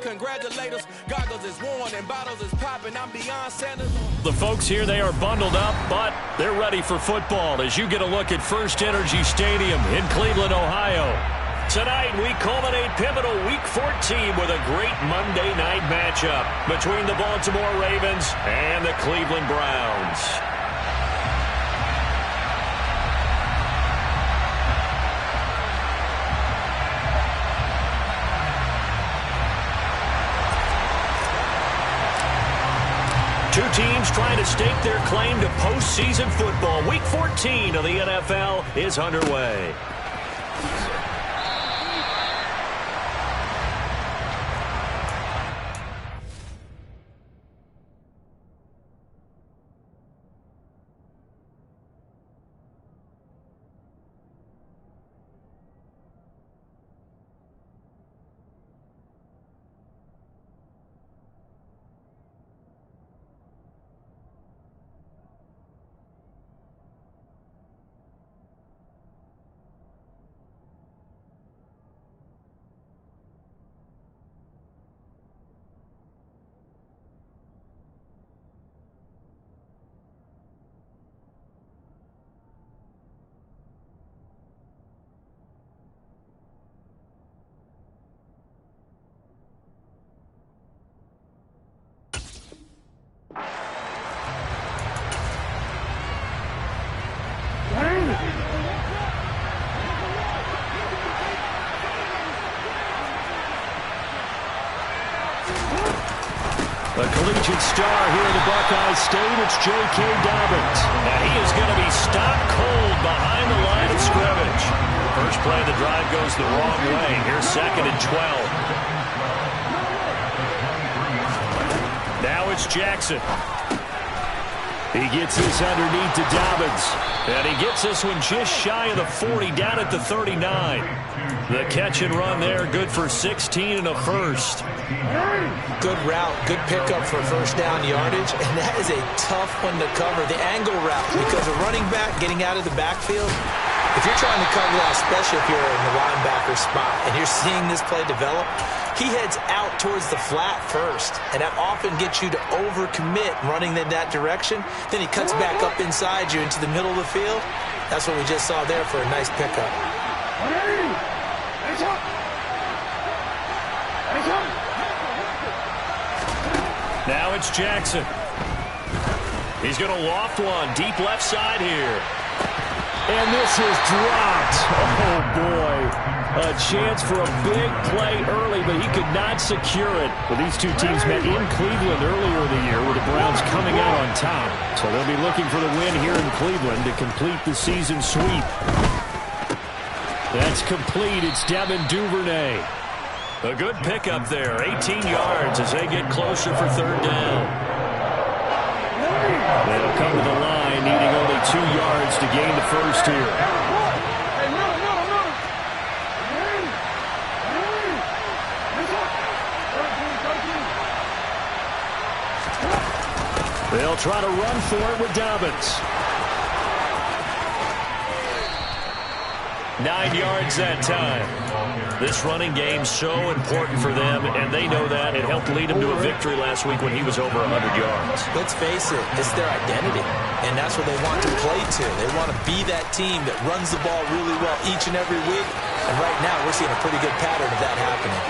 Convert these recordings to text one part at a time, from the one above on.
congratulate us. Goggles is worn and bottles is popping. I'm Deion Sanders. The folks here, they are bundled up, but they're ready for football as you get a look at First Energy Stadium in Cleveland, Ohio. Tonight, we culminate pivotal Week 14 with a great Monday night matchup between the Baltimore Ravens and the Cleveland Browns. Two teams trying to stake their claim to postseason football. Week 14 of the NFL is underway. The collegiate star here in the Buckeye State, it's J.K. Dobbins. And he is going to be stopped cold behind the line of scrimmage. First play of the drive goes the wrong way. Here's 2nd and 12. Now it's Jackson. He gets this underneath to Dobbins. And he gets this one just shy of the 40, down at the 39. The catch and run there, good for 16 and a first. Good route, good pickup for first down yardage, and that is a tough one to cover. The angle route, because a running back getting out of the backfield, if you're trying to cover that, especially if you're in the linebacker spot, and you're seeing this play develop, he heads out towards the flat first, and that often gets you to overcommit running in that direction. Then he cuts back up inside you into the middle of the field. That's what we just saw there for a nice pickup. Now it's Jackson. He's going to loft one deep left side here. And this is dropped. Oh, boy. A chance for a big play early, but he could not secure it. Well, these two teams met in Cleveland earlier in the year with the Browns coming out on top. So they'll be looking for the win here in Cleveland to complete the season sweep. That's complete. It's Devin Duvernay. A good pickup there. 18 yards as they get closer for 3rd down. They'll come to the line, needing only 2 yards to gain the first here. They'll try to run for it with Dobbins. 9 yards that time. This running game's so important for them, and they know that. It helped lead them to a victory last week when he was over 100 yards. Let's face it, it's their identity, and that's what they want to play to. They want to be that team that runs the ball really well each and every week, and right now we're seeing a pretty good pattern of that happening.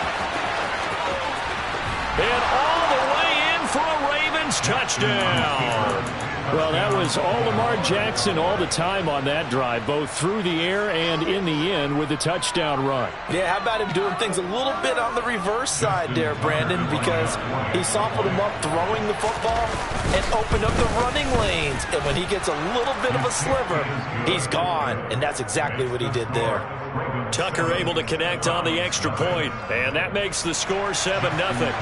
And all the way in for a Ravens touchdown. Well, that was all Lamar Jackson all the time on that drive, both through the air and in the end with the touchdown run. Yeah, how about him doing things a little bit on the reverse side there, Brandon, because he softened him up throwing the football and opened up the running lanes. And when he gets a little bit of a sliver, he's gone. And that's exactly what he did there. Tucker able to connect on the extra point, and that makes the score 7-0.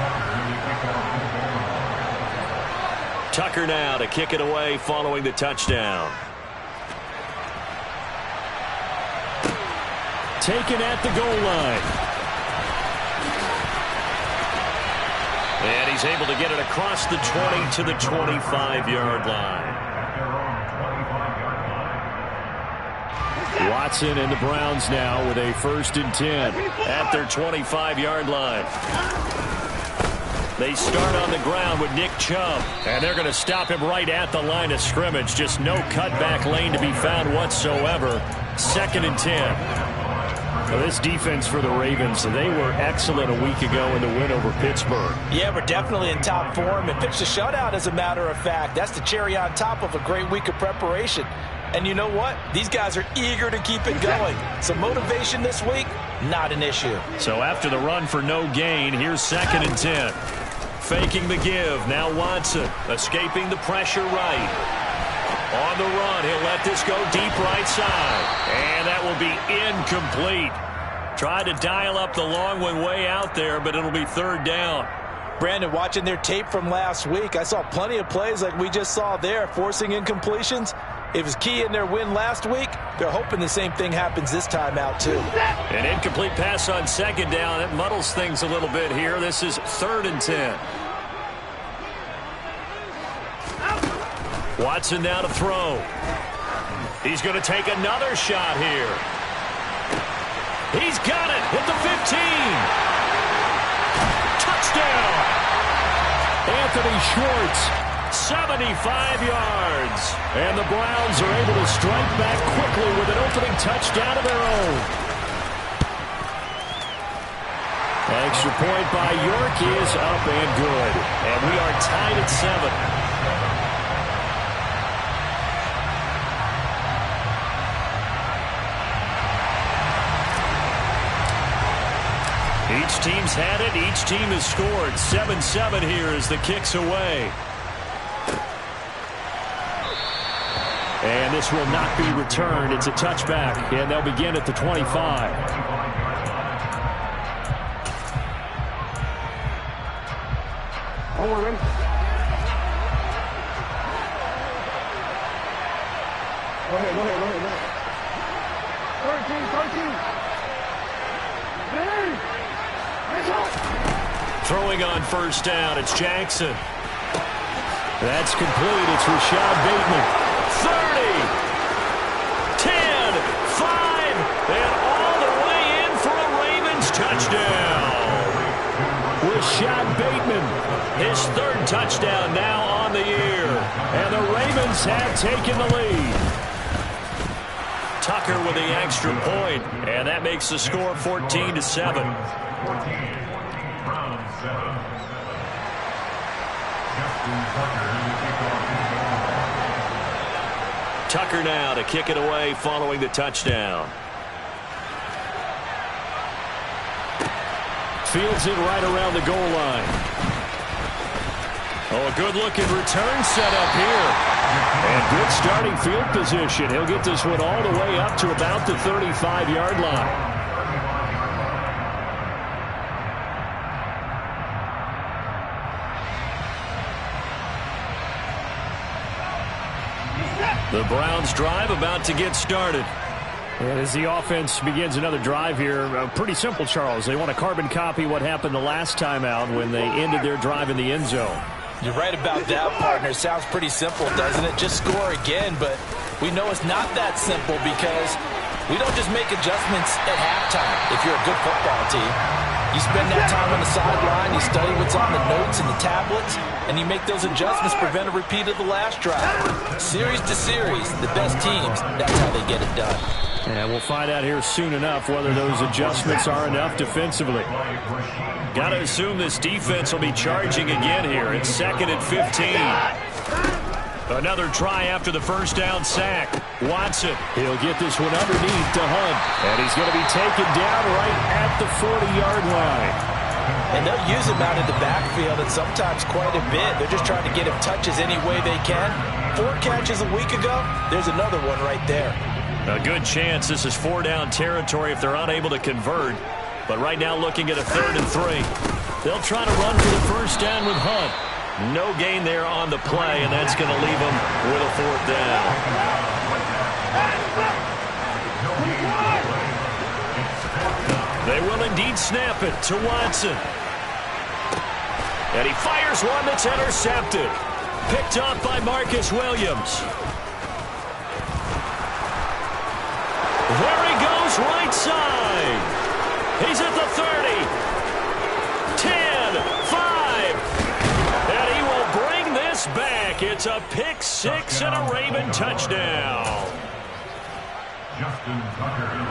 Tucker now to kick it away following the touchdown. Taken at the goal line. And he's able to get it across the 20 to the 25-yard line. Watson and the Browns now with a 1st and 10 at their 25-yard line. They start on the ground with Nick Chubb. And they're going to stop him right at the line of scrimmage. Just no cutback lane to be found whatsoever. 2nd and 10. Well, this defense for the Ravens, they were excellent a week ago in the win over Pittsburgh. Yeah, we're definitely in top form and pitched a shutout, as a matter of fact. That's the cherry on top of a great week of preparation. And you know what? These guys are eager to keep it going. So motivation this week, not an issue. So after the run for no gain, here's 2nd and 10. Faking the give. Now Watson escaping the pressure right. On the run, he'll let this go deep right side. And that will be incomplete. Tried to dial up the long one way out there, but it'll be 3rd down. Brandon, watching their tape from last week, I saw plenty of plays like we just saw there, forcing incompletions. It was key in their win last week. They're hoping the same thing happens this time out, too. An incomplete pass on 2nd down. It muddles things a little bit here. This is 3rd and 10. Watson now to throw. He's going to take another shot here. He's got it at the 15. Touchdown. Anthony Schwartz, 75 yards. And the Browns are able to strike back quickly with an opening touchdown of their own. Extra point by York is up and good. And we are tied at 7. Each team's had it. Each team has scored. 7-7 here as the kick's away. And this will not be returned. It's a touchback, and they'll begin at the 25. Go ahead. 13. Throwing on 1st down, it's Jackson. That's complete. It's Rashad Bateman. 30, 10, 5, and all the way in for a Ravens touchdown. Rashad Bateman, his 3rd touchdown now on the year. And the Ravens have taken the lead. Tucker with the extra point, and that makes the score 14-7. Tucker now to kick it away following the touchdown. Fields it right around the goal line. Oh, a good-looking return set up here. And good starting field position. He'll get this one all the way up to about the 35-yard line. The Browns drive about to get started. And as the offense begins another drive here, pretty simple, Charles. They want to carbon copy what happened the last time out when they ended their drive in the end zone. You're right about that, partner. Sounds pretty simple, doesn't it? Just score again, but we know it's not that simple because we don't just make adjustments at halftime if you're a good football team. You spend that time on the sideline, you study what's on the notes and the tablets, and you make those adjustments, prevent a repeat of the last drive. Series to series, the best teams, that's how they get it done. And we'll find out here soon enough whether those adjustments are enough defensively. Got to assume this defense will be charging again here. It's 2nd and 15. Another try after the 1st down sack. Watson, he'll get this one underneath to Hunt. And he's going to be taken down right at the 40-yard line. And they'll use him out in the backfield, and sometimes quite a bit. They're just trying to get him touches any way they can. 4 catches a week ago, there's another one right there. A good chance this is 4-down territory if they're unable to convert. But right now looking at a 3rd and 3. They'll try to run for the 1st down with Hunt. No gain there on the play, and that's going to leave them with a 4th down. They will indeed snap it to Watson. And he fires one that's intercepted. Picked off by Marcus Williams. There he goes, right side. He's at the 30. 10, 5. It's a pick six and a Raven touchdown.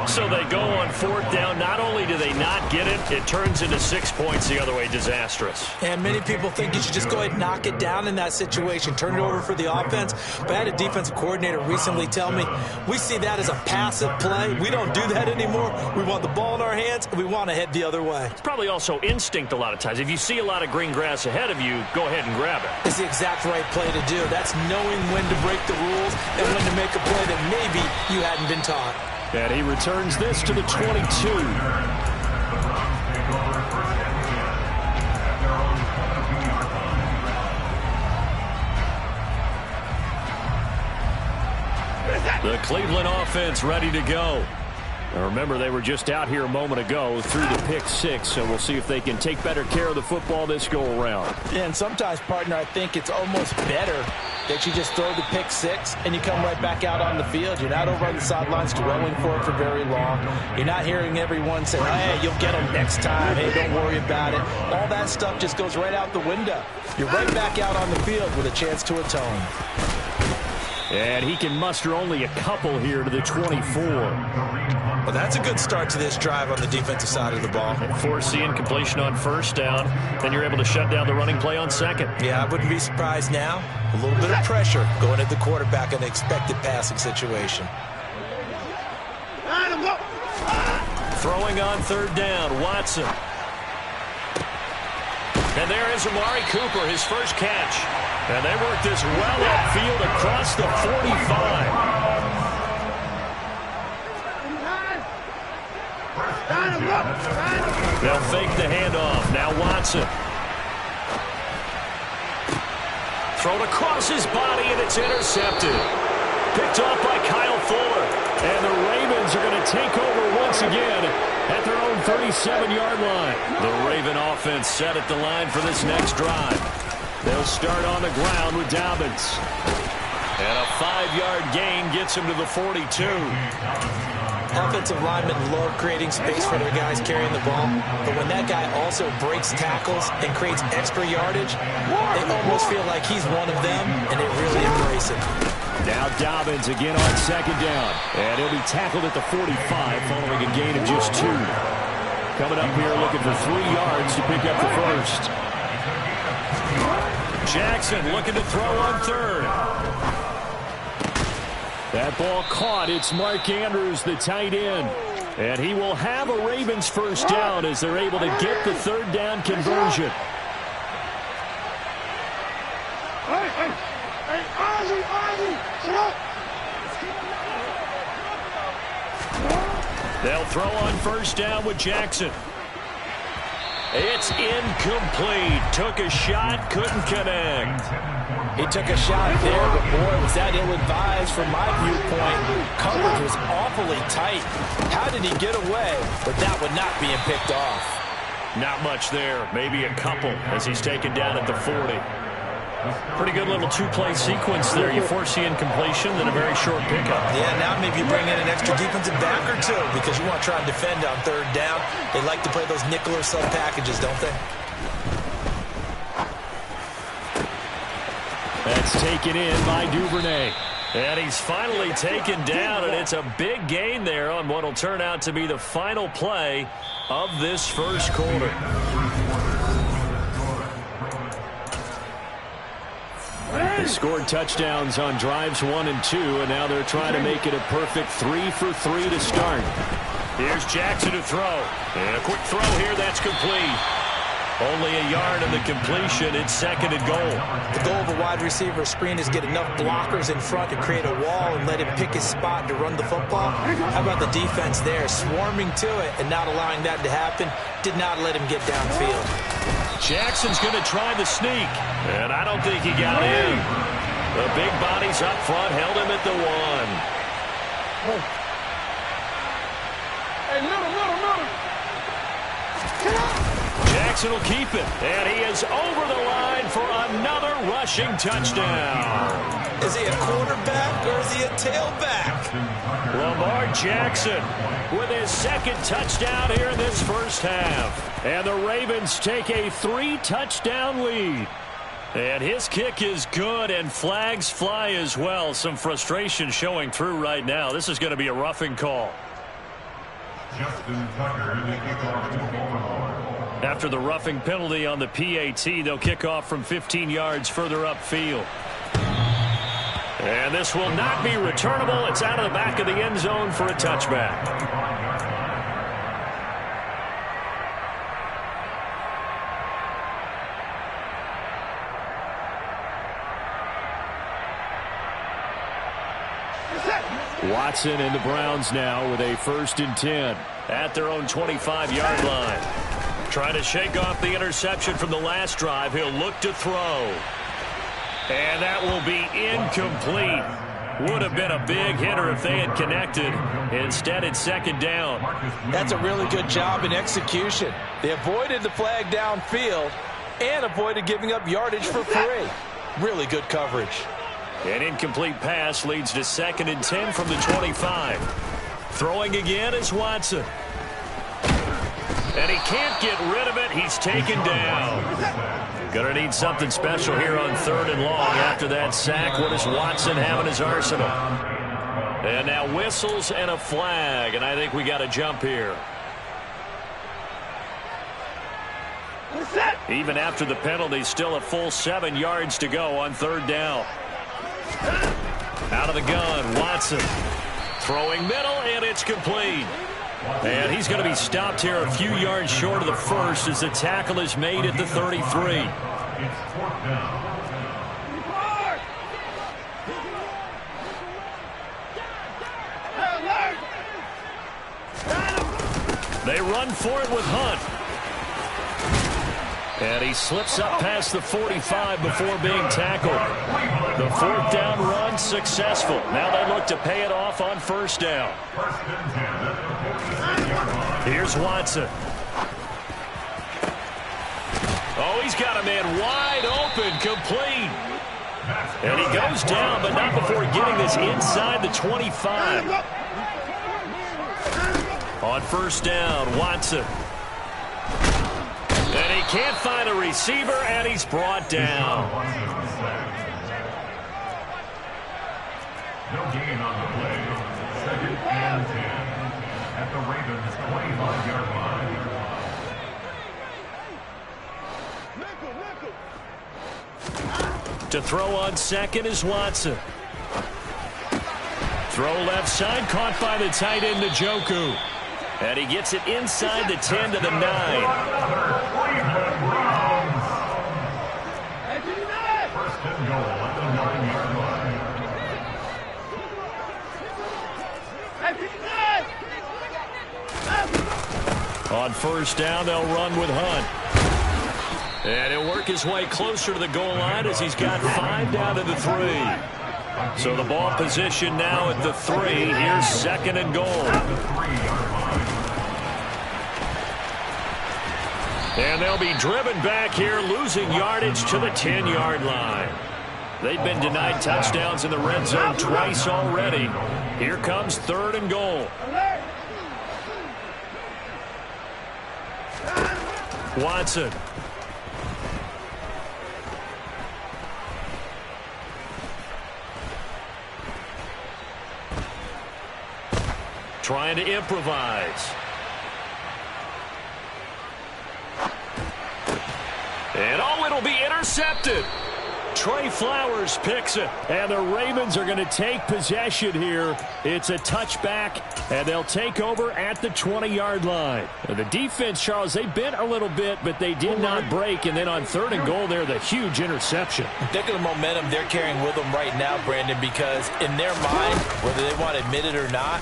So they go on fourth down. Not only do they not get it, it turns into 6 points the other way. Disastrous. And many people think you should just go ahead and knock it down in that situation. Turn it over for the offense. But I had a defensive coordinator recently tell me, we see that as a passive play. We don't do that anymore. We want the ball in our hands, and we want to head the other way. It's probably also instinct a lot of times. If you see a lot of green grass ahead of you, go ahead and grab it. It's the exact right play to do. That's knowing when to break the rules and when to make a play that maybe you hadn't been taught. And he returns this to the 22. The Cleveland offense ready to go. Now remember, they were just out here a moment ago through the pick six, so we'll see if they can take better care of the football this go-around. Yeah, and sometimes, partner, I think it's almost better that you just throw the pick six and you come right back out on the field. You're not over on the sidelines dwelling for it for very long. You're not hearing everyone say, hey, you'll get them next time. Hey, don't worry about it. All that stuff just goes right out the window. You're right back out on the field with a chance to atone. And he can muster only a couple here to the 24. Well, that's a good start to this drive on the defensive side of the ball. Force the incompletion on first down. Then you're able to shut down the running play on second. Yeah, I wouldn't be surprised now. A little bit of pressure going at the quarterback in an expected passing situation. Throwing on third down, Watson. And there is Amari Cooper, his first catch. And they work this well upfield across the 45. They'll fake the handoff. Now Watson. Thrown across his body, and it's intercepted. Picked off by Kyle Fuller. And the Ravens are going to take over once again at their own 37-yard line. The Raven offense set at the line for this next drive. They'll start on the ground with Dobbins. And a 5-yard gain gets him to the 42. Offensive linemen love creating space for their guys carrying the ball, but when that guy also breaks tackles and creates extra yardage, they almost feel like he's one of them, and they really embrace it. Now Dobbins again on second down, and he'll be tackled at the 45 following a gain of just 2. Coming up here looking for 3 yards to pick up the first. Jackson looking to throw on third. That ball caught. It's Mark Andrews, the tight end. And he will have a Ravens first down as they're able to get the third down conversion. They'll throw on first down with Jackson. It's incomplete. Took a shot, couldn't connect. He took a shot there, but boy, was that ill-advised from my viewpoint. Coverage was awfully tight. How did he get away with that one not being picked off? Not much there. Maybe a couple as he's taken down at the 40. Pretty good little two-play sequence there. You force the incompletion, then a very short pickup. Yeah, now maybe you bring in an extra defensive back or two because you want to try and defend on third down. They like to play those nickel or sub packages, don't they? That's taken in by Duvernay. And he's finally taken down, and it's a big gain there on what will turn out to be the final play of this first quarter. They scored touchdowns on drives 1 and 2, and now they're trying to make it a perfect 3 for 3 to start. Here's Jackson to throw. And a quick throw here, that's complete. Only a yard in the completion. It's second and goal. The goal of a wide receiver screen is get enough blockers in front to create a wall and let him pick his spot to run the football. How about the defense there, swarming to it and not allowing that to happen? Did not let him get downfield. Jackson's going to try the sneak, and I don't think he got in. The big bodies up front held him at the 1. Hey, middle. Jackson will keep it, and he is over the line for another rushing touchdown. Is he a quarterback or is he a tailback? Lamar Jackson with his second touchdown here in this first half. And the Ravens take a 3-touchdown lead. And his kick is good, and flags fly as well. Some frustration showing through right now. This is going to be a roughing call. After the roughing penalty on the PAT, they'll kick off from 15 yards further upfield. And this will not be returnable. It's out of the back of the end zone for a touchback. Watson and the Browns now with a 1st and 10 at their own 25-yard line. Trying to shake off the interception from the last drive. He'll look to throw. And that will be incomplete. Would have been a big hitter if they had connected. Instead, it's 2nd down. That's a really good job in execution. They avoided the flag downfield and avoided giving up yardage for free. Really good coverage. An incomplete pass leads to 2nd and 10 from the 25. Throwing again is Watson. And he can't get rid of it. He's taken down. Going to need something special here on 3rd and long. After that sack, what does Watson have in his arsenal? And now whistles and a flag. And I think we got a jump here. Even after the penalty, still a full 7 yards to go on 3rd down. Out of the gun, Watson. Throwing middle, and it's complete. And he's going to be stopped here a few yards short of the first as the tackle is made at the 33. They run for it with Hunt. And he slips up past the 45 before being tackled. The 4th down run successful. Now they look to pay it off on 1st down. Here's Watson. Oh, he's got a man wide open, complete. And he goes down, but not before getting this inside the 25. On 1st down, Watson. And he can't find a receiver, and he's brought down. No gain on the play. 2nd and 10 at the Ravens' 25-yard line. To throw on 2nd is Watson. Throw left side, caught by the tight end Njoku. And he gets it inside the 10 to the 9. On 1st down, they'll run with Hunt. And he'll work his way closer to the goal line as he's got 5 down to the 3. So the ball position now at the 3. Here's 2nd and goal. And they'll be driven back here, losing yardage to the 10-yard line. They've been denied touchdowns in the red zone twice already. Here comes 3rd and goal. Watson. Trying to improvise. And oh, it'll be intercepted. Trey Flowers picks it, and the Ravens are going to take possession here. It's a touchback, and they'll take over at the 20-yard line. The defense, Charles, they bent a little bit, but they did not break. And then on 3rd and goal there, the huge interception. Think of the momentum they're carrying with them right now, Brandon, because in their mind, whether they want to admit it or not,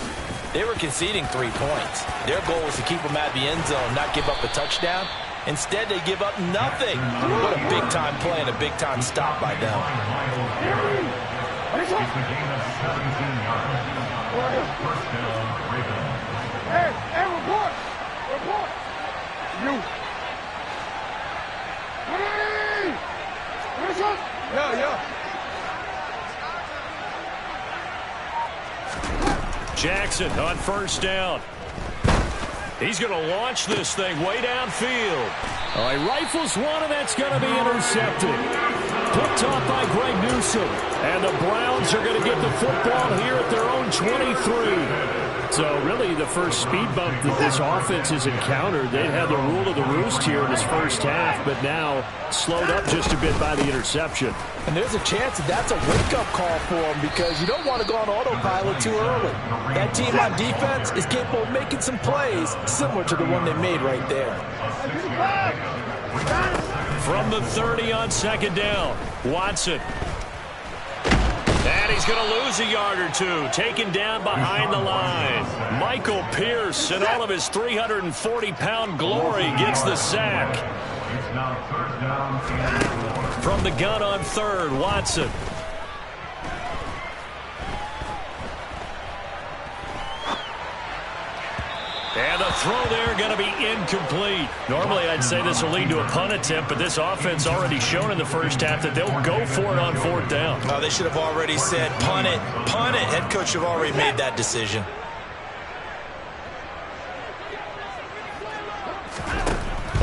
they were conceding 3 points. Their goal was to keep them out of the end zone, not give up a touchdown. Instead, they give up nothing. What a big-time play and a big-time stop by them. Hey, report! Report! You! Hey! Listen! Yeah. Jackson on 1st down. He's going to launch this thing way downfield. He rifles one, and that's going to be intercepted. Picked off by Greg Newsome. And the Browns are going to get the football here at their own 23. So really the first speed bump that this offense has encountered, they'd had the rule of the roost here in this first half, but now slowed up just a bit by the interception. And there's a chance that that's a wake-up call for them because you don't want to go on autopilot too early. That team on defense is capable of making some plays similar to the one they made right there. From the 30 on second down, Watson. And he's going to lose a yard or two, taken down behind the line. Michael Pierce, in all of his 340-pound glory, gets the sack. It's now first down. From the gun on third, Watson. And the throw there going to be incomplete. Normally I'd say this will lead to a punt attempt, but this offense already shown in the first half that they'll go for it on fourth down. Oh, they should have already said punt it, punt it. Head coach should have already made that decision.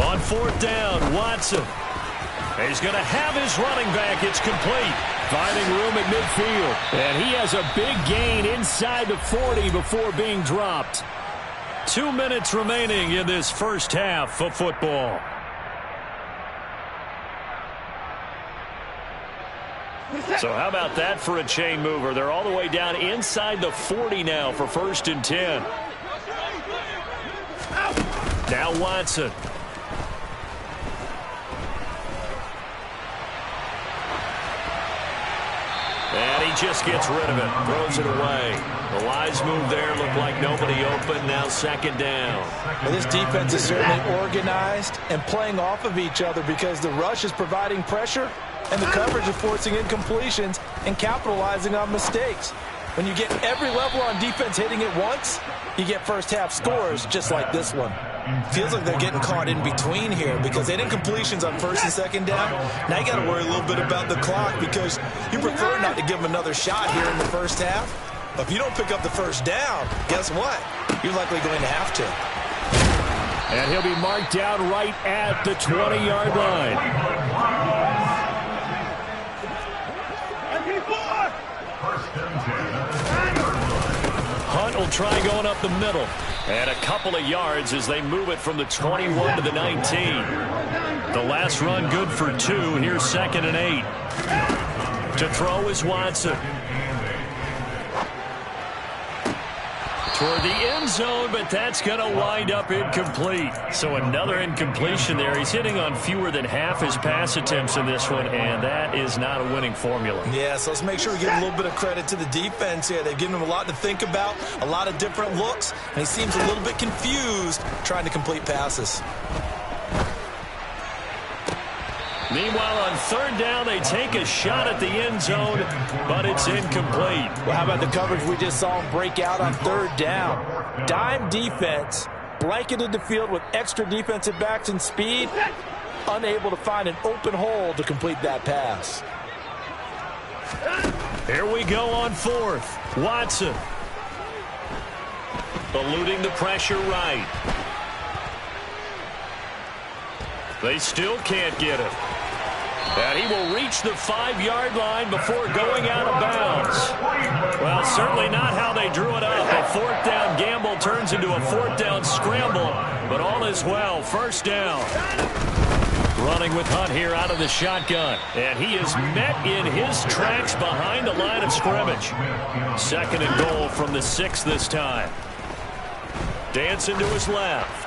On fourth down, Watson. He's going to have his running back. It's complete. Finding room at midfield. And he has a big gain inside the 40 before being dropped. 2 minutes remaining in this first half of football. So how about that for a chain mover? They're all the way down inside the 40 now for first and 10. Now Watson. And he just gets rid of it, throws it away. The wise move there, looked like nobody open, now second down. Well, this defense is certainly organized and playing off of each other because the rush is providing pressure and the coverage is forcing incompletions and capitalizing on mistakes. When you get every level on defense hitting it once, you get first half scores just like this one. Feels like they're getting caught in between here because they did incompletions on first and second down. Now you got to worry a little bit about the clock because you prefer not to give them another shot here in the first half. But if you don't pick up the first down, guess what? You're likely going to have to. And he'll be marked down right at the 20-yard line. Hunt will try going up the middle. And a couple of yards as they move it from the 21 to the 19. The last run good for 2. Here's second and 8. To throw is Watson. Toward the end zone, but that's going to wind up incomplete. So another incompletion there. He's hitting on fewer than half his pass attempts in this one, and that is not a winning formula. Yeah, so let's make sure we give a little bit of credit to the defense here. They've given him a lot to think about, a lot of different looks, and he seems a little bit confused trying to complete passes. Meanwhile, on third down, they take a shot at the end zone, but it's incomplete. Well, how about the coverage we just saw him break out on third down? Dime defense, blanketed the field with extra defensive backs and speed, unable to find an open hole to complete that pass. Here we go on fourth. Watson. Eluding the pressure right. They still can't get him. And he will reach the 5-yard line before going out of bounds. Well, certainly not how they drew it up. A fourth down gamble turns into a fourth down scramble, but all is well. First down. Running with Hunt here out of the shotgun. And he is met in his tracks behind the line of scrimmage. Second and goal from the 6 this time. Dancing to his left.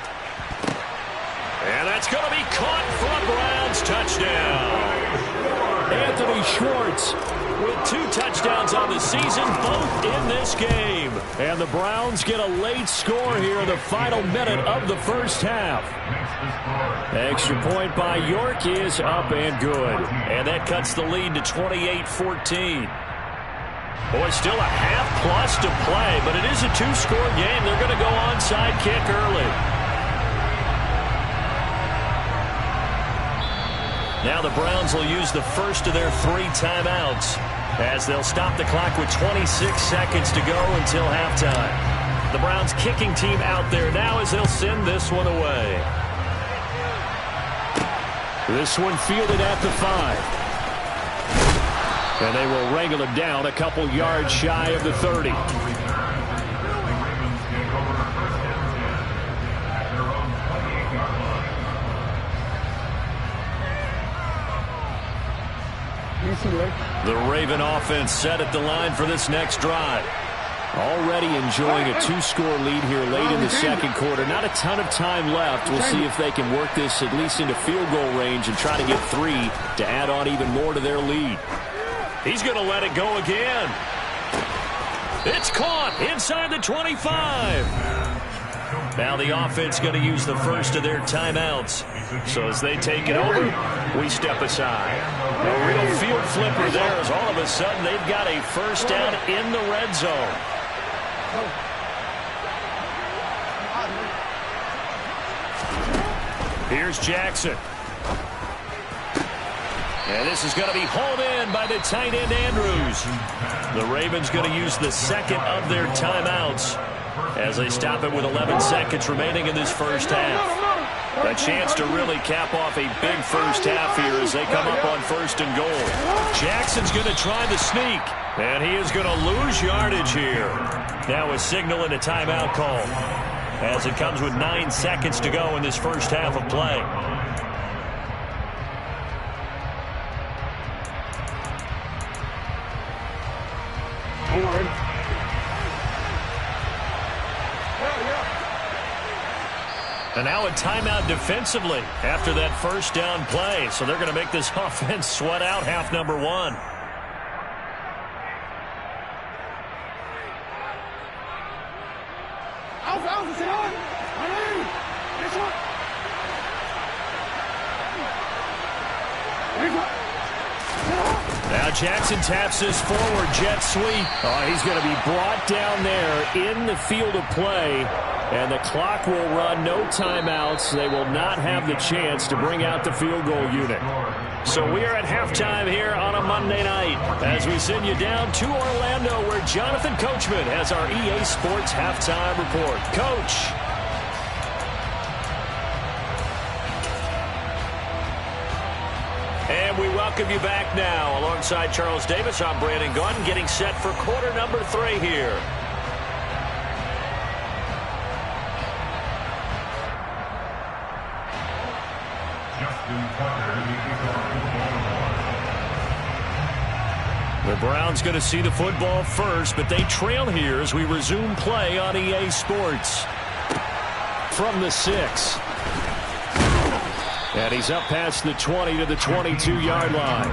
And that's going to be caught for a Browns touchdown. Anthony Schwartz with 2 touchdowns on the season, both in this game. And the Browns get a late score here in the final minute of the first half. Extra point by York is up and good. And that cuts the lead to 28-14. Boy, still a half plus to play, but it is a 2-score game. They're going to go onside kick early. Now the Browns will use the first of their 3 timeouts as they'll stop the clock with 26 seconds to go until halftime. The Browns kicking team out there now as they'll send this one away. This one fielded at the 5. And they will wrangle him down a couple yards shy of the 30. The Raven offense set at the line for this next drive. Already enjoying a 2-score lead here late in the second quarter. Not a ton of time left. We'll see if they can work this at least into field goal range and try to get 3 to add on even more to their lead. He's going to let it go again. It's caught inside the 25. Now the offense going to use the first of their timeouts. So as they take it over, we step aside. A real field flipper there as all of a sudden they've got a first down in the red zone. Here's Jackson. And this is going to be hauled in by the tight end Andrews. The Ravens going to use the second of their timeouts as they stop it with 11 seconds remaining in this first half. A chance to really cap off a big first half here as they come up on first and goal. Jackson's going to try the sneak, and he is going to lose yardage here. Now a signal and a timeout call as it comes with 9 seconds to go in this first half of play. And now a timeout defensively after that first down play. So they're going to make this offense sweat out half number 1. Now Jackson taps this forward jet sweep. Oh, he's going to be brought down there in the field of play. And the clock will run, no timeouts. They will not have the chance to bring out the field goal unit. So we are at halftime here on a Monday night as we send you down to Orlando where Jonathan Coachman has our EA Sports halftime report. Coach. And we welcome you back now. Alongside Charles Davis, I'm Brandon Gaudin getting set for quarter number 3 here. The Browns going to see the football first, but they trail here as we resume play on EA Sports. From the 6. And he's up past the 20 to the 22-yard line.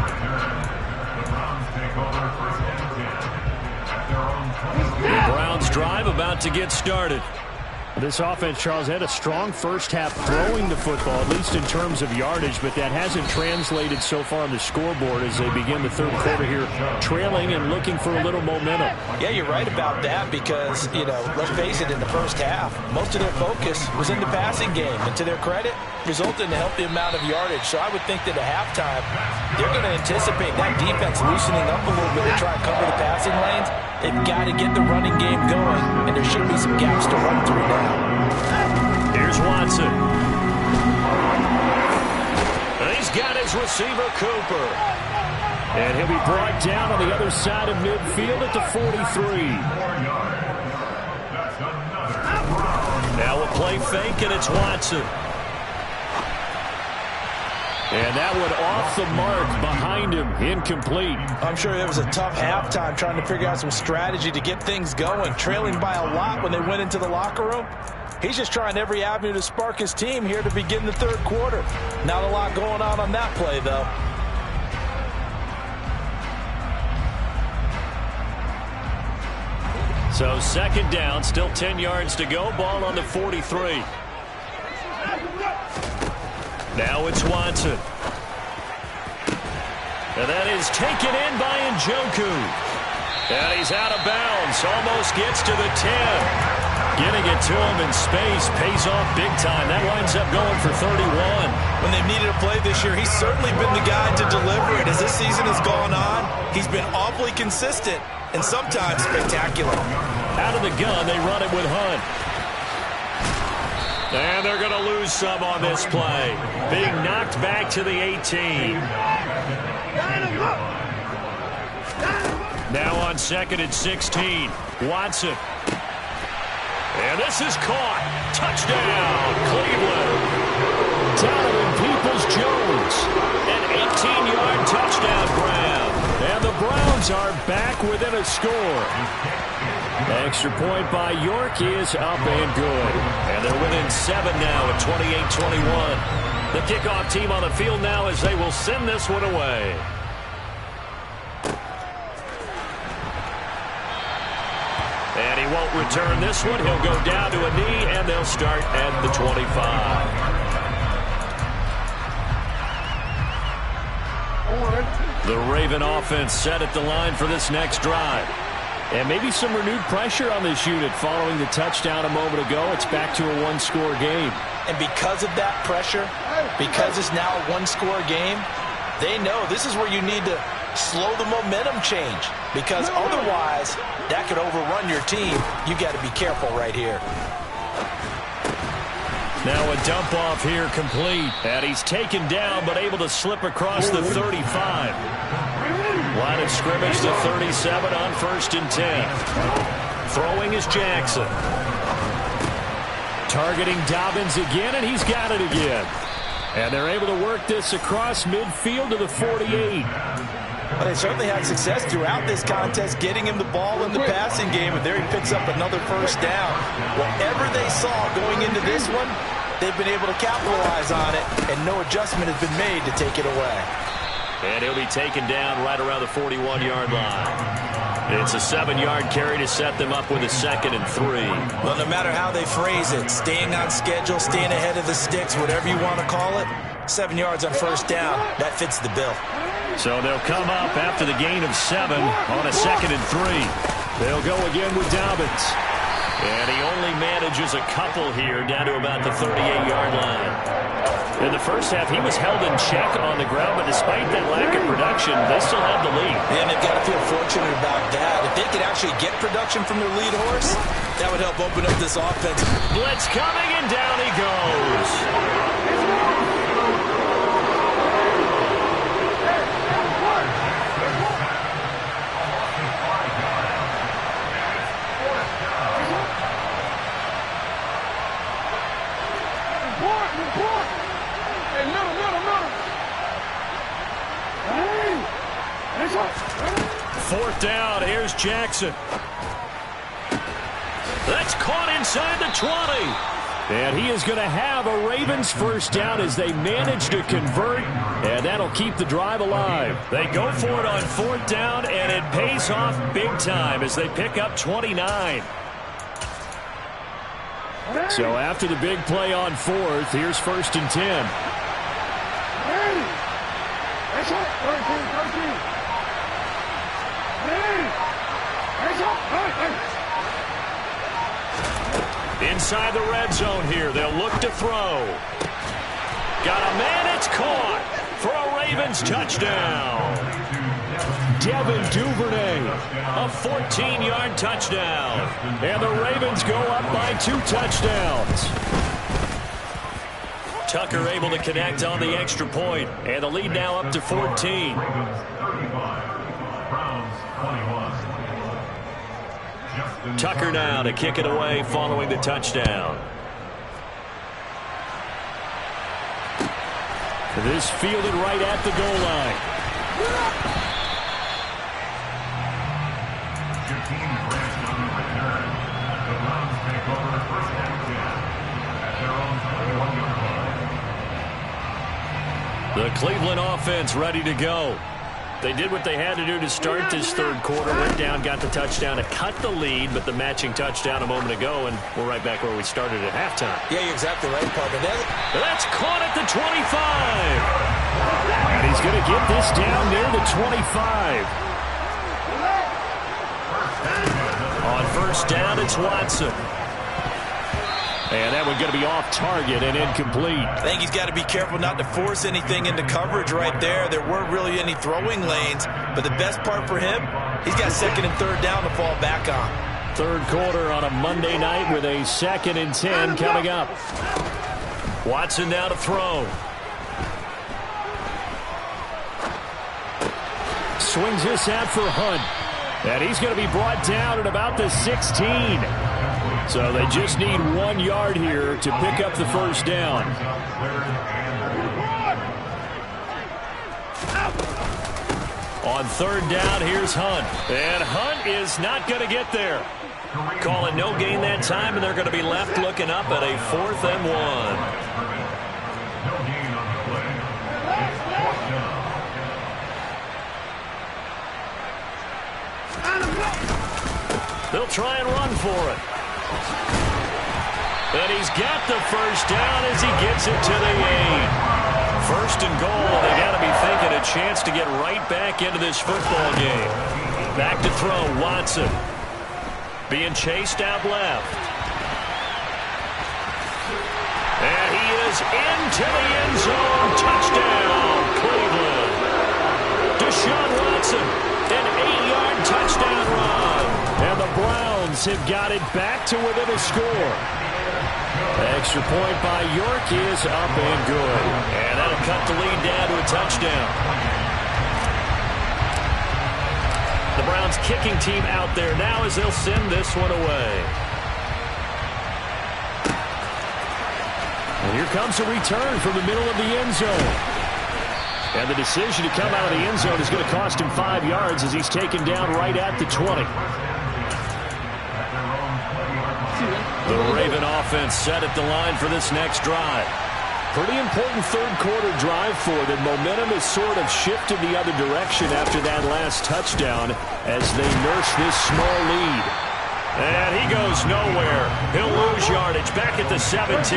The Browns drive about to get started. This offense, Charles, had a strong first half throwing the football, at least in terms of yardage, but that hasn't translated so far on the scoreboard as they begin the third quarter here, trailing and looking for a little momentum. Yeah, you're right about that because, let's face it, in the first half, most of their focus was in the passing game. And to their credit, resulted in a healthy amount of yardage. So I would think that at halftime, they're going to anticipate that defense loosening up a little bit to try and cover the passing lanes. They've got to get the running game going, and there should be some gaps to run through now. Here's Watson. And he's got his receiver, Cooper. And he'll be brought down on the other side of midfield at the 43. Now a play fake, and it's Watson. And that one off the mark behind him, incomplete. I'm sure it was a tough halftime trying to figure out some strategy to get things going, trailing by a lot when they went into the locker room. He's just trying every avenue to spark his team here to begin the third quarter. Not a lot going on that play, though. So second down, still 10 yards to go, ball on the 43. Now it's Watson. And that is taken in by Njoku. And he's out of bounds. Almost gets to the 10. Getting it to him in space pays off big time. That winds up going for 31. When they've needed a play this year, he's certainly been the guy to deliver it. As this season has gone on, he's been awfully consistent and sometimes spectacular. Out of the gun, they run it with Hunt. And they're going to lose some on this play. Being knocked back to the 18. Now on 2nd and 16, Watson. And this is caught. Touchdown, Cleveland. Donovan Peoples-Jones. An 18-yard touchdown grab. And the Browns are back within a score. Extra point by York is up and good. And they're within 7 now at 28-21. The kickoff team on the field now as they will send this one away. And he won't return this one. He'll go down to a knee, and they'll start at the 25. The Raven offense set at the line for this next drive. And maybe some renewed pressure on this unit following the touchdown a moment ago. It's back to a one-score game. And because of that pressure, because it's now a one-score game, they know this is where you need to slow the momentum change, because otherwise that could overrun your team. You got to be careful right here. Now a dump off here complete. And he's taken down but able to slip across the 35. Line of scrimmage to 37 on 1st and 10. Throwing is Jackson. Targeting Dobbins again, and he's got it again. And they're able to work this across midfield to the 48. Well, they certainly had success throughout this contest, getting him the ball in the passing game, and there he picks up another first down. Whatever they saw going into this one, they've been able to capitalize on it, and no adjustment has been made to take it away. And he'll be taken down right around the 41-yard line. It's a 7-yard carry to set them up with a 2nd and 3. Well, no matter how they phrase it, staying on schedule, staying ahead of the sticks, whatever you want to call it, 7 yards on first down, that fits the bill. So they'll come up after the gain of 7 on a 2nd and 3. They'll go again with Dobbins. And he only manages a couple here down to about the 38-yard line. In the first half, he was held in check on the ground, but despite that lack of production, they still have the lead. And they've got to feel fortunate about that. If they could actually get production from their lead horse, that would help open up this offense. Blitz coming, and down he goes. Fourth down, here's Jackson. That's caught inside the 20. And he is going to have a Ravens first down as they manage to convert, and that'll keep the drive alive. They go for it on 4th down, and it pays off big time as they pick up 29. So after the big play on 4th, here's 1st and 10. Inside the red zone here, they'll look to throw. Got a man, it's caught for a Ravens touchdown. Devin Duvernay, a 14-yard touchdown. And the Ravens go up by 2 touchdowns. Tucker able to connect on the extra point, and the lead now up to 14. Tucker now to kick it away following the touchdown. This fielded right at the goal line. 15 branch on the return. The Browns take over 1st and 10 at their own 21-yard line. The Cleveland offense ready to go. They did what they had to do to start this 3rd quarter. Went down, got the touchdown to cut the lead, but the matching touchdown a moment ago, and we're right back where we started at halftime. Yeah, you're exactly right, partner. That's caught at the 25. And he's going to get this down near the 25. On 1st down, it's Watson. And that one going to be off target and incomplete. I think he's got to be careful not to force anything into coverage right there. There weren't really any throwing lanes, but the best part for him, he's got 2nd and 3rd down to fall back on. 3rd quarter on a Monday night with a 2nd and 10 coming up. Watson now to throw. Swings this out for Hunt. And he's going to be brought down at about the 16. So they just need 1 yard here to pick up the first down. On third down, here's Hunt. And Hunt is not going to get there. Calling no gain that time, and they're going to be left looking up at a 4th and 1. They'll try and run for it. And he's got the first down as he gets it to the 8. First and goal. They got to be thinking a chance to get right back into this football game. Back to throw, Watson. Being chased out left. And he is into the end zone. Touchdown, Cleveland. Deshaun Watson, an 8-yard touchdown run. And the Browns have got it back to within a score. Extra point by York is up and good. And that'll cut the lead down to a touchdown. The Browns kicking team out there now as they'll send this one away. And here comes a return from the middle of the end zone. And the decision to come out of the end zone is going to cost him 5 yards as he's taken down right at the 20. The Raven offense set at the line for this next drive. Pretty important third-quarter drive for them. Momentum has sort of shifted the other direction after that last touchdown as they nurse this small lead. And he goes nowhere. He'll lose yardage back at the 17.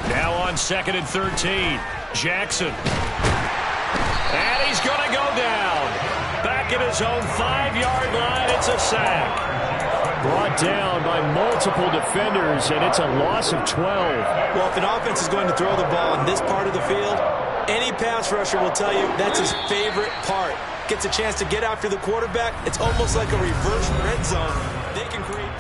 Now on 2nd and 13. Jackson. And he's going to go down. Back at his own 5-yard line. It's a sack. Brought down by multiple defenders, and it's a loss of 12. Well, if an offense is going to throw the ball in this part of the field, any pass rusher will tell you that's his favorite part. Gets a chance to get after the quarterback. It's almost like a reverse red zone. They can create...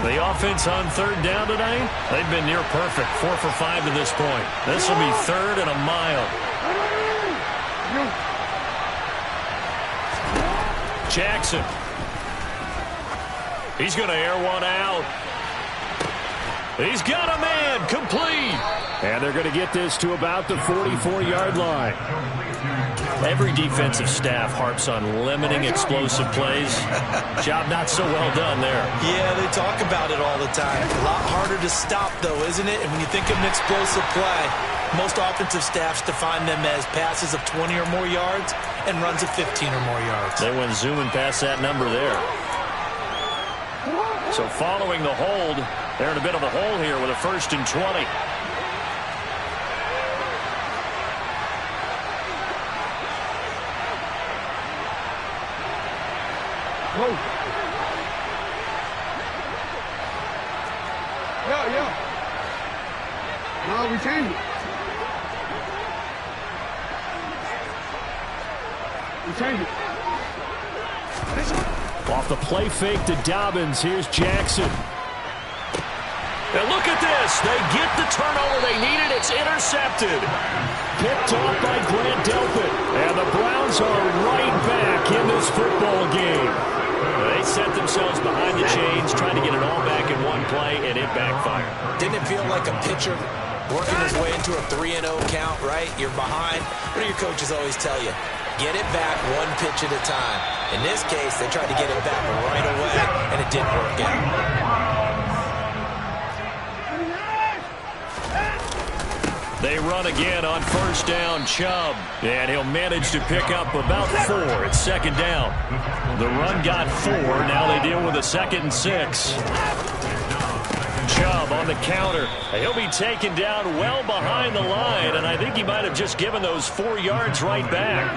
The offense on third down tonight, they've been near perfect. 4 for 5 to this point. This will be 3rd and a mile. Jackson. He's going to air one out. He's got a man, complete. And they're going to get this to about the 44-yard line. Every defensive staff harps on limiting explosive plays. Job not so well done there. Yeah, they talk about it all the time. A lot harder to stop, though, isn't it? And when you think of an explosive play, most offensive staffs define them as passes of 20 or more yards and runs of 15 or more yards. They went zooming past that number there. So following the hold, they're in a bit of a hole here with a 1st and 20. Whoa. Yeah. No, we changed it. We changed it. Off the play fake to Dobbins. Here's Jackson. And look at this. They get the turnover they needed. It's intercepted. Picked off by Grant Delpit. And the Browns are right back in this football game. They set themselves behind the chains, trying to get it all back in one play, and it backfired. Didn't it feel like a pitcher working his way into a 3-0 count, right? You're behind. What do your coaches always tell you? Get it back one pitch at a time. In this case, they tried to get it back right away, and it didn't work out. They run again on 1st down, Chubb. And he'll manage to pick up about 4. It's 2nd down. The run got 4. Now they deal with a 2nd and 6. Chubb on the counter. He'll be taken down well behind the line, and I think he might have just given those 4 yards right back.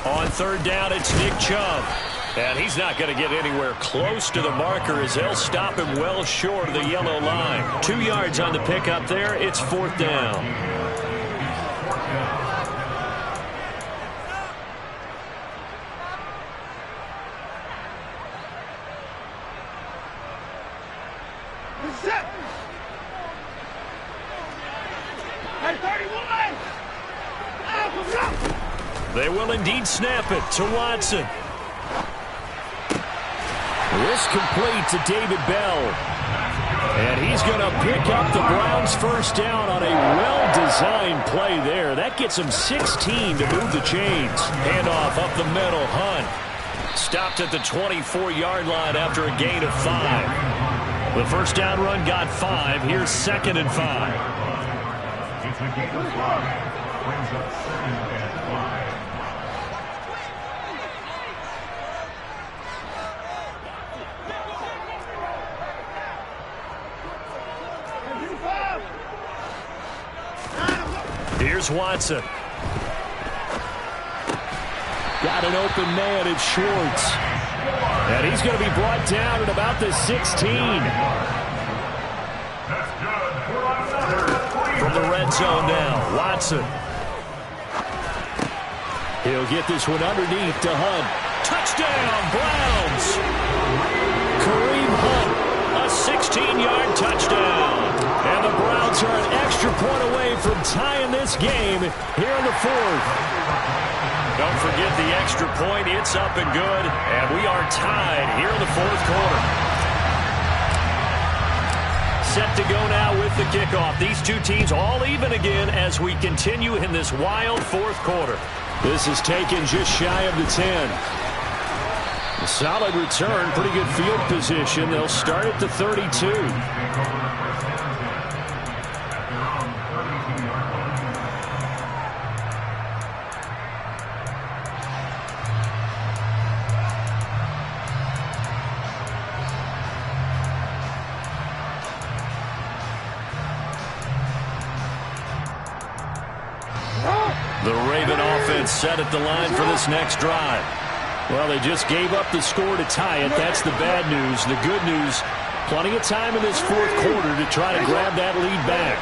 On third down, it's Nick Chubb. And he's not going to get anywhere close to the marker as they'll stop him well short of the yellow line. 2 yards on the pickup there. It's fourth down. They will indeed snap it to Watson. This complete to David Bell. And he's going to pick up the Browns' first down on a well-designed play there. That gets him 16 to move the chains. Handoff up the middle, Hunt. Stopped at the 24-yard line after a gain of 5. The first down run got 5. Here's 2nd and 5. It's a gain of 5. Brings up 2nd and 5. Here's Watson. Got an open man, it's Schwartz. And he's going to be brought down at about the 16. From the red zone now, Watson. He'll get this one underneath to Hunt. Touchdown, Browns! Kareem Hunt, a 16-yard touchdown. And the Browns are an extra point away from tying this game here in the fourth. Don't forget the extra point. It's up and good. And we are tied here in the fourth quarter. Set to go now with the kickoff. These two teams all even again as we continue in this wild fourth quarter. This is taken just shy of the 10. A solid return, pretty good field position. They'll start at the 32. The Raven offense set at the line for this next drive. Well, they just gave up the score to tie it. That's the bad news. The good news, plenty of time in this fourth quarter to try to grab that lead back.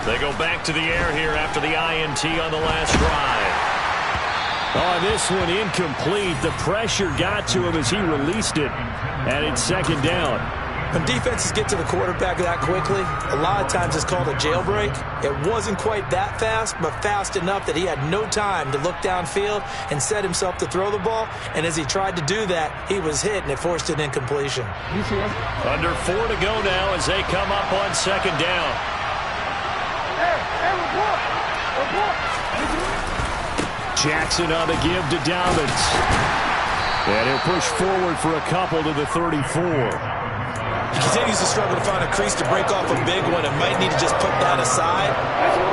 They go back to the air here after the INT on the last drive. Oh, this one incomplete. The pressure got to him as he released it. And it's second down. When defenses get to the quarterback that quickly, a lot of times it's called a jailbreak. It wasn't quite that fast, but fast enough that he had no time to look downfield and set himself to throw the ball. And as he tried to do that, he was hit, and it forced an incompletion. Under 4 to go now as they come up on second down. Jackson on the give to Dobbins. And he'll push forward for a couple to the 34. He continues to struggle to find a crease to break off a big one and might need to just put that aside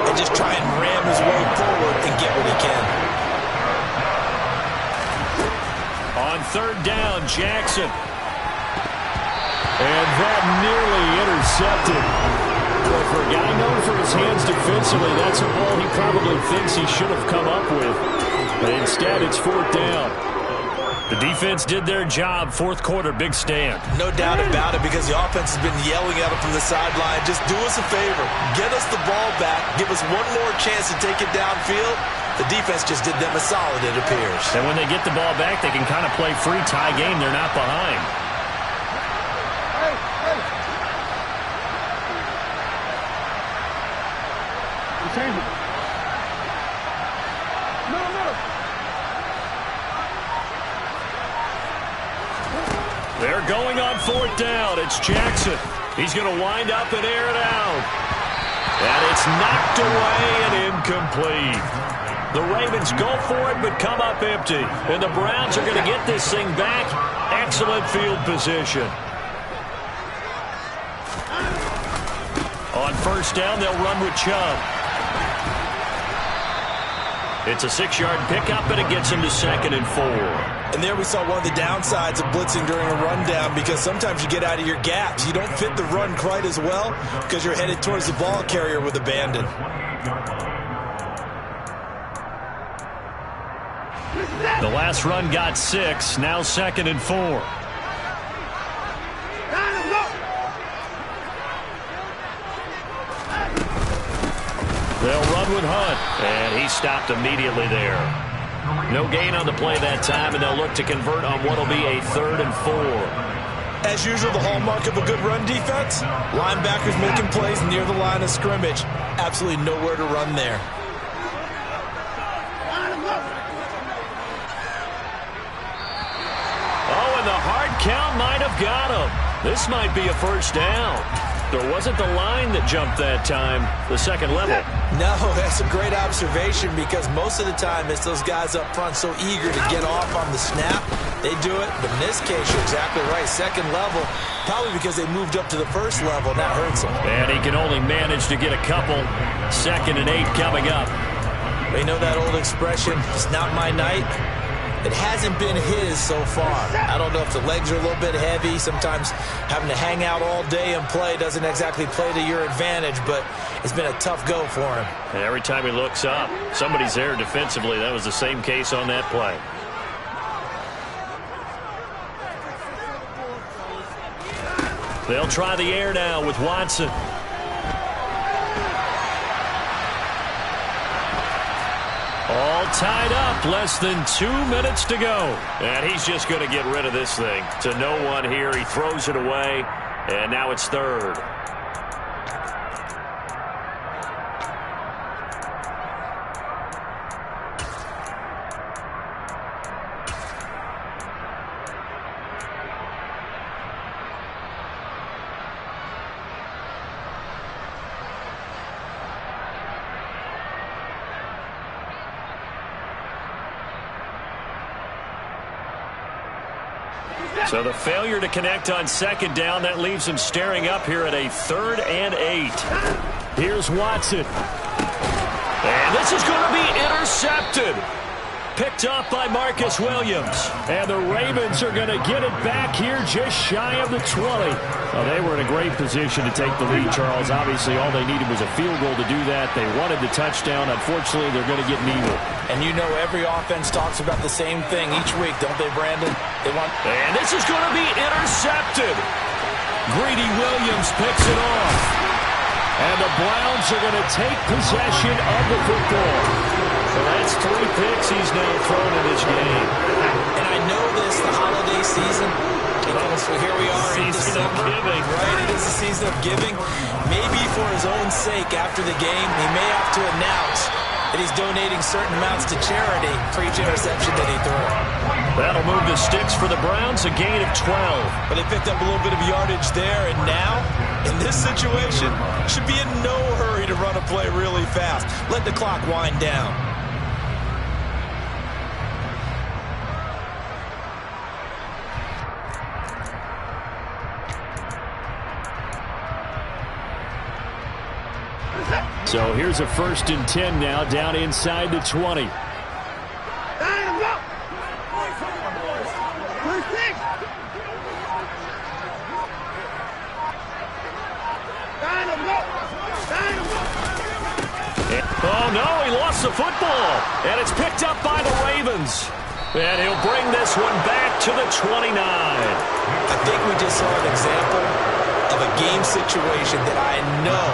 and just try and ram his way forward and get what he can. On third down, Jackson. And that nearly intercepted. But for a guy known for his hands defensively, that's a ball he probably thinks he should have come up with. But instead, it's fourth down. The defense did their job. Fourth quarter, big stand. No doubt about it, because the offense has been yelling at him from the sideline. Just do us a favor. Get us the ball back. Give us one more chance to take it downfield. The defense just did them a solid, it appears. And when they get the ball back, they can kind of play free tie game. They're not behind. Change it. They're going on fourth down. It's Jackson. He's going to wind up and air it out. And it's knocked away and incomplete. The Ravens go for it but come up empty. And the Browns are going to get this thing back. Excellent field position. On first down, they'll run with Chubb. It's a 6-yard pickup, and it gets him to 2nd and 4. And there we saw one of the downsides of blitzing during a rundown, because sometimes you get out of your gaps. You don't fit the run quite as well because you're headed towards the ball carrier with abandon. The last run got 6. Now 2nd and 4. They'll run with Hunt. And he stopped immediately there. No gain on the play that time, and they'll look to convert on what will be a 3rd and 4. As usual, the hallmark of a good run defense, linebackers making plays near the line of scrimmage. Absolutely nowhere to run there. Oh, and the hard count might have got him. This might be a first down. There wasn't the line that jumped that time, the second level. No, that's a great observation because most of the time it's those guys up front so eager to get off on the snap. They do it, but in this case, you're exactly right. Second level, probably because they moved up to the first level, and that hurts them. And he can only manage to get a couple. 2nd and 8 coming up. They know that old expression, it's not my night. It hasn't been his so far. I don't know if the legs are a little bit heavy. Sometimes having to hang out all day and play doesn't exactly play to your advantage, but it's been a tough go for him. And every time he looks up, somebody's there defensively. That was the same case on that play. They'll try the air now with Watson. All tied up, less than 2 minutes to go. And he's just going to get rid of this thing. To no one here, he throws it away, and now it's 3rd. So the failure to connect on 2nd down, that leaves him staring up here at a 3rd and 8. Here's Watson. And this is going to be intercepted. Picked off by Marcus Williams. And the Ravens are going to get it back here just shy of the 20. Well, they were in a great position to take the lead, Charles. Obviously, all they needed was a field goal to do that. They wanted the touchdown. Unfortunately, they're going to get neither. And you know every offense talks about the same thing each week, don't they, Brandon? They want. And this is going to be intercepted. Greedy Williams picks it off. And the Browns are going to take possession of the football. So that's 3 picks he's now thrown in this game. And I know this, the holiday season. So here we are in December. Right, it is the season of giving. Maybe for his own sake after the game, he may have to announce that he's donating certain amounts to charity for each interception that he threw. That'll move the sticks for the Browns, a gain of 12. But they picked up a little bit of yardage there, and now, in this situation, should be in no hurry to run a play really fast. Let the clock wind down. So here's a 1st and 10 now, down inside the 20. Oh, no, he lost the football. And it's picked up by the Ravens. And he'll bring this one back to the 29. I think we just saw an example of a game situation that I know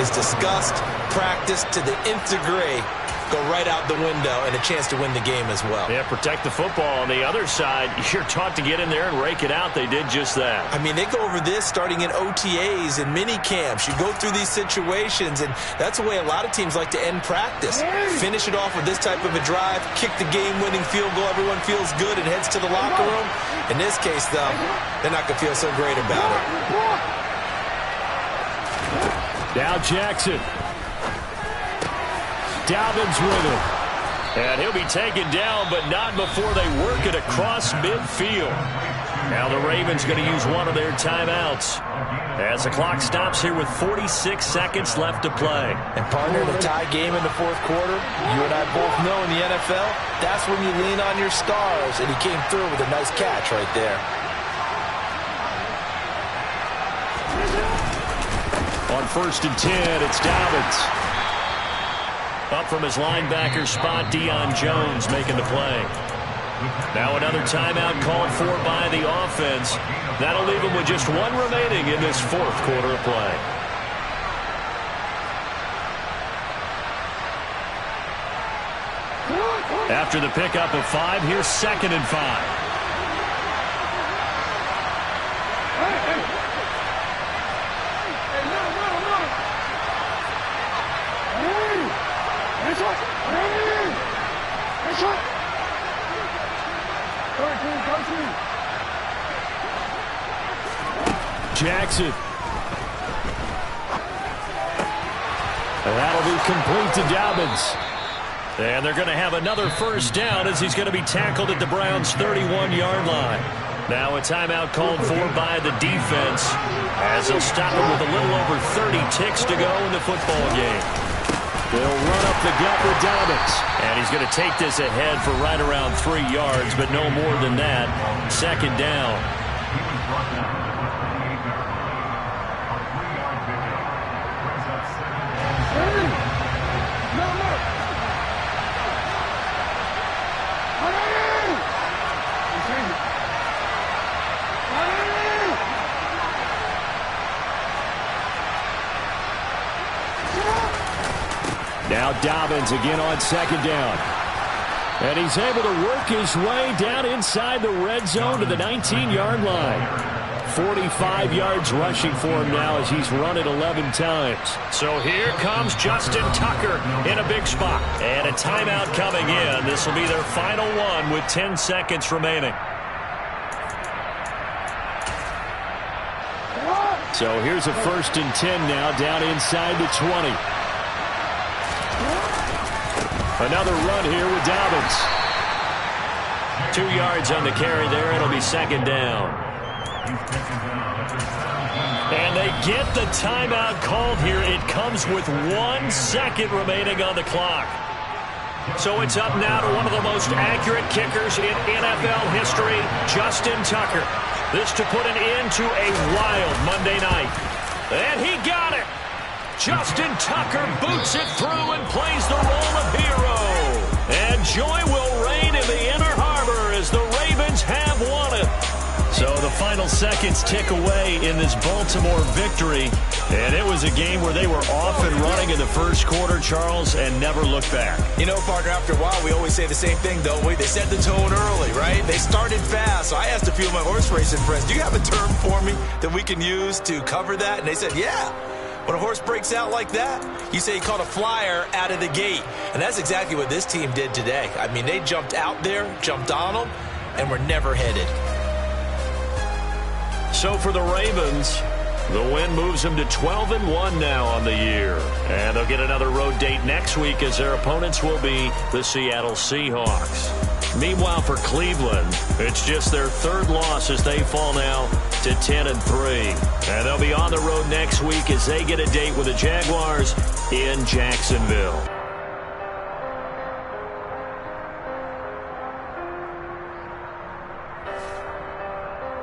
is discussed, practiced to the nth degree, go right out the window, and a chance to win the game as well. Yeah, protect the football. On the other side, you're taught to get in there and rake it out. They did just that. I mean, they go over this starting in OTAs and mini camps. You go through these situations, and that's the way a lot of teams like to end practice. Finish it off with this type of a drive, kick the game-winning field goal. Everyone feels good and heads to the locker room. In this case, though, they're not going to feel so great about it. Now Jackson. Dalvin's with him. And he'll be taken down, but not before they work it across midfield. Now the Ravens going to use one of their timeouts as the clock stops here with 46 seconds left to play. And partner, in a tie game in the fourth quarter, you and I both know in the NFL, that's when you lean on your stars, and he came through with a nice catch right there. On 1st and 10, it's Dalvin. Up from his linebacker spot, Deion Jones making the play. Now another timeout called for by the offense. That'll leave him with just one remaining in this fourth quarter of play. After the pickup of 5, here's 2nd and 5. Jackson. And that'll be complete to Dobbins. And they're going to have another first down as he's going to be tackled at the Browns' 31-yard line. Now a timeout called for by the defense as they'll stop him with a little over 30 ticks to go in the football game. They'll run up the gut with Dobbins. And he's going to take this ahead for right around 3 yards, but no more than that. 2nd down. Now Dobbins again on 2nd down. And he's able to work his way down inside the red zone to the 19-yard line. 45 yards rushing for him now as he's run it 11 times. So here comes Justin Tucker in a big spot. And a timeout coming in. This will be their final one with 10 seconds remaining. So here's a 1st and 10 now down inside the 20. Another run here with Dobbins. 2 yards on the carry there. It'll be 2nd down. And they get the timeout called here. It comes with 1 second remaining on the clock. So it's up now to one of the most accurate kickers in NFL history, Justin Tucker. This to put an end to a wild Monday night. And he got it. Justin Tucker boots it through and plays the role of hero. And joy will reign in the Inner Harbor as the Ravens have won it. So the final seconds tick away in this Baltimore victory. And it was a game where they were off and running in the first quarter, Charles, and never looked back. You know, partner, after a while, we always say the same thing, don't we? They set the tone early, right? They started fast. So I asked a few of my horse racing friends, do you have a term for me that we can use to cover that? And they said, yeah. When a horse breaks out like that, you say he caught a flyer out of the gate. And that's exactly what this team did today. I mean, they jumped out there, jumped on them, and were never headed. So for the Ravens, the win moves them to 12-1 now on the year. And they'll get another road date next week as their opponents will be the Seattle Seahawks. Meanwhile, for Cleveland, it's just their 3rd loss as they fall now to 10-3. And they'll be on the road next week as they get a date with the Jaguars in Jacksonville.